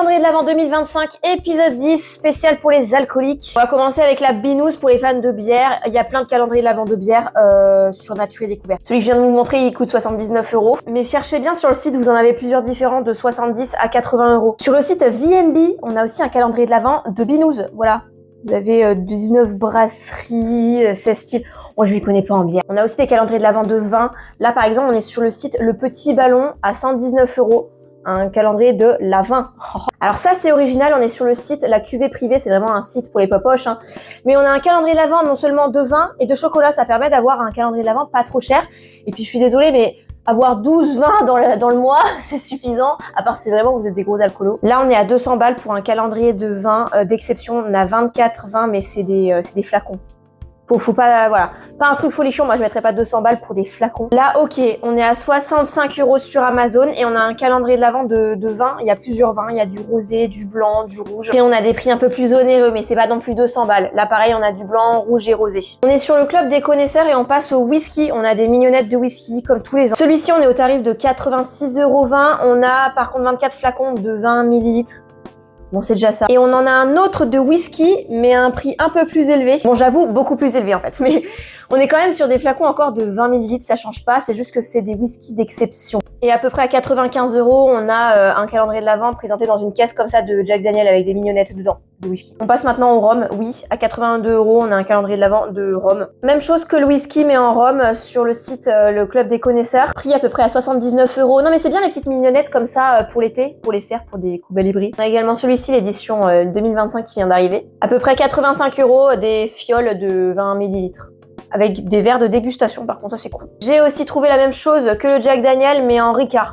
calendrier de l'Avent 2025, épisode 10, spécial pour les alcooliques. On va commencer avec la binouze pour les fans de bière. Il y a plein de calendriers de l'Avent de bière sur Nature et Découverte. Celui que je viens de vous montrer, il coûte 79 €. Mais cherchez bien sur le site, vous en avez plusieurs différents de 70 à 80 €. Sur le site VNB, on a aussi un calendrier de l'Avent de binouze. Voilà. Vous avez 19 brasseries, 16 styles. Moi, je ne m'y connais pas en bière. On a aussi des calendriers de l'Avent de vin. Là, par exemple, on est sur le site Le Petit Ballon à 119 €. Un calendrier de la vin. Alors ça, c'est original. On est sur le site La Cuvée Privée. C'est vraiment un site pour les popoches. Hein. Mais on a un calendrier de l'Avent non seulement de vin et de chocolat. Ça permet d'avoir un calendrier de l'Avent pas trop cher. Et puis, je suis désolée, mais avoir 12 vins dans le mois, c'est suffisant, à part si vraiment vous êtes des gros alcoolos. Là, on est à 200 balles pour un calendrier de vin d'exception. On a 24 vins, mais c'est des flacons. Faut pas, voilà, pas un truc folichon. Moi, je mettrais pas 200 balles pour des flacons. Là, ok, on est à 65 € sur Amazon et on a un calendrier de l'Avent de vin. Il y a plusieurs vins. Il y a du rosé, du blanc, du rouge. Et on a des prix un peu plus onéreux, mais c'est pas non plus 200 balles. Là, pareil, on a du blanc, rouge et rosé. On est sur le club des connaisseurs et on passe au whisky. On a des mignonnettes de whisky comme tous les ans. Celui-ci, on est au tarif de 86,20 €. On a par contre 24 flacons de 20 ml. Bon, c'est déjà ça. Et on en a un autre de whisky, mais à un prix un peu plus élevé. Bon, j'avoue, beaucoup plus élevé en fait. Mais on est quand même sur des flacons encore de 20 ml, ça change pas. C'est juste que c'est des whisky d'exception. Et à peu près à 95 €, on a un calendrier de l'Avent présenté dans une caisse comme ça de Jack Daniel avec des mignonnettes dedans, de whisky. On passe maintenant au rhum. Oui, à 82 €, on a un calendrier de l'Avent de rhum. Même chose que le whisky, mais en rhum sur le site le Club des connaisseurs. Prix à peu près à 79 €. Non, mais c'est bien les petites mignonnettes comme ça pour l'été, pour les faire pour des coups libris. On a également celui-ci, l'édition 2025 qui vient d'arriver. À peu près 85 € des fioles de 20 ml. Avec des verres de dégustation, par contre, ça c'est cool. J'ai aussi trouvé la même chose que le Jack Daniel, mais en Ricard.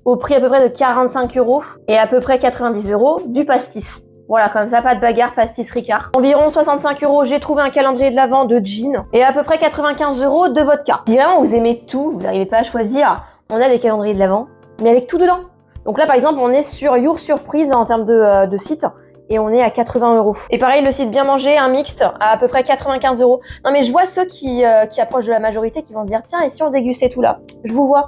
Au prix à peu près de 45 € et à peu près 90 € du pastis. Voilà, comme ça, pas de bagarre, pastis Ricard. Environ 65 €, j'ai trouvé un calendrier de l'Avent de gin et à peu près 95 € de vodka. Si vraiment vous aimez tout, vous n'arrivez pas à choisir, on a des calendriers de l'Avent, mais avec tout dedans. Donc là, par exemple, on est sur Your Surprise en termes de site. Et on est à 80 €. Et pareil, le site Bien Manger, un mixte, à peu près 95 €. Non mais je vois ceux qui approchent de la majorité qui vont se dire, tiens, et si on dégustait tout là? Je vous vois.